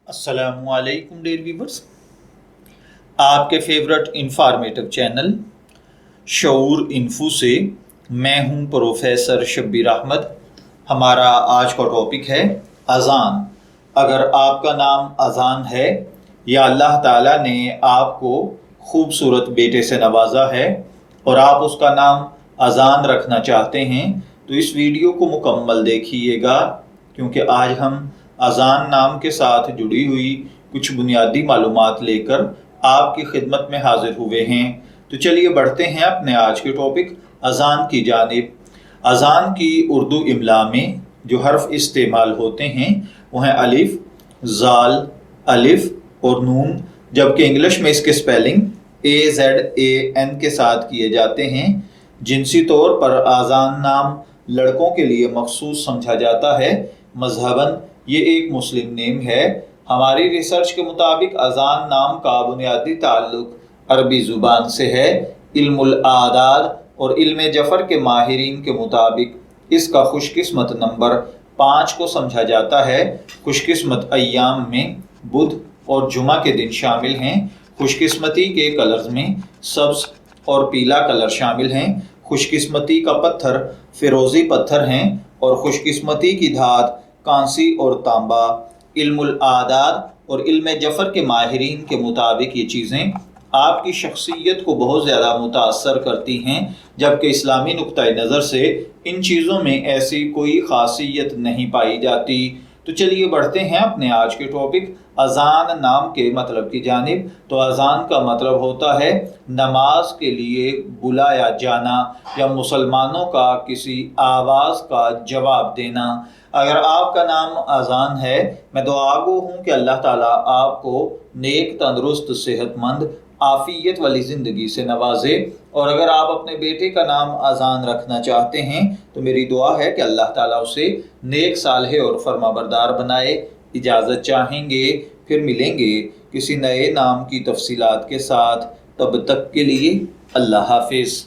अस्सलामु अलैकुम dear viewers, आपके फेवरेट इंफॉर्मेटिव चैनल शऊर इन्फो से मैं हूं प्रोफेसर शब्बीर अहमद। हमारा आज का टॉपिक है अज़ान। अगर आपका नाम अज़ान है या अल्लाह ताला ने आपको खूबसूरत बेटे से नवाजा है और आप उसका नाम अज़ान रखना चाहते हैं तो इस वीडियो को मुकम्मल देखिएगा, क्योंकि आज हम अज़ान नाम के साथ जुड़ी हुई कुछ बुनियादी मालूमात लेकर आपकी खिदमत में हाजिर हुए हैं। तो चलिए बढ़ते हैं अपने आज के टॉपिक अज़ान की जानिब। अज़ान की उर्दू इमला में जो हर्फ इस्तेमाल होते हैं वो हैं अलिफ, ज़ाल, अलिफ और नून, जबकि इंग्लिश में इसके स्पेलिंग AZAN के साथ किए जाते हैं। जिनसी तौर पर अज़ान नाम लड़कों के लिए मखसूस समझा जाता है। मजहबन ये एक मुस्लिम नेम है। हमारी रिसर्च के मुताबिक अज़ान नाम का बुनियादी ताल्लुक अरबी ज़ुबान से है। इल्मुल आदाद और इल्म जफ़र के माहिरीन के मुताबिक इसका खुशकिस्मत नंबर 5 को समझा जाता है। खुशकिस्मत अय्याम में बुध और जुमा के दिन शामिल हैं। खुशकिस्मती के कलर्स में सब्ज़ और पीला कलर शामिल हैं। खुशकिस्मती का पत्थर फिरोज़ी पत्थर हैं और खुशकिस्मती की धात कांसी और तांबा। इल्मुल आदाद और इल्म जफ़र के माहिरीन के मुताबिक ये चीज़ें आपकी शख्सियत को बहुत ज़्यादा मुतासर करती हैं, जबकि इस्लामी नुक्ता नज़र से इन चीज़ों में ऐसी कोई ख़ासियत नहीं पाई जाती। तो चलिए बढ़ते हैं अपने आज के टॉपिक अज़ान नाम के मतलब की जानिब। तो अज़ान का मतलब होता है नमाज के लिए बुलाया जाना या मुसलमानों का किसी आवाज़ का जवाब देना। अगर आपका नाम अज़ान है, मैं दुआगो हूँ कि अल्लाह ताला आपको नेक, तंदुरुस्त, सेहतमंद, आफियत वाली ज़िंदगी से नवाजे। और अगर आप अपने बेटे का नाम अज़ान रखना चाहते हैं तो मेरी दुआ है कि अल्लाह ताला उसे नेक, सालेह और फर्माबरदार बनाए। इजाज़त चाहेंगे, फिर मिलेंगे किसी नए नाम की तफसीलात के साथ। तब तक के लिए अल्लाह हाफिज़।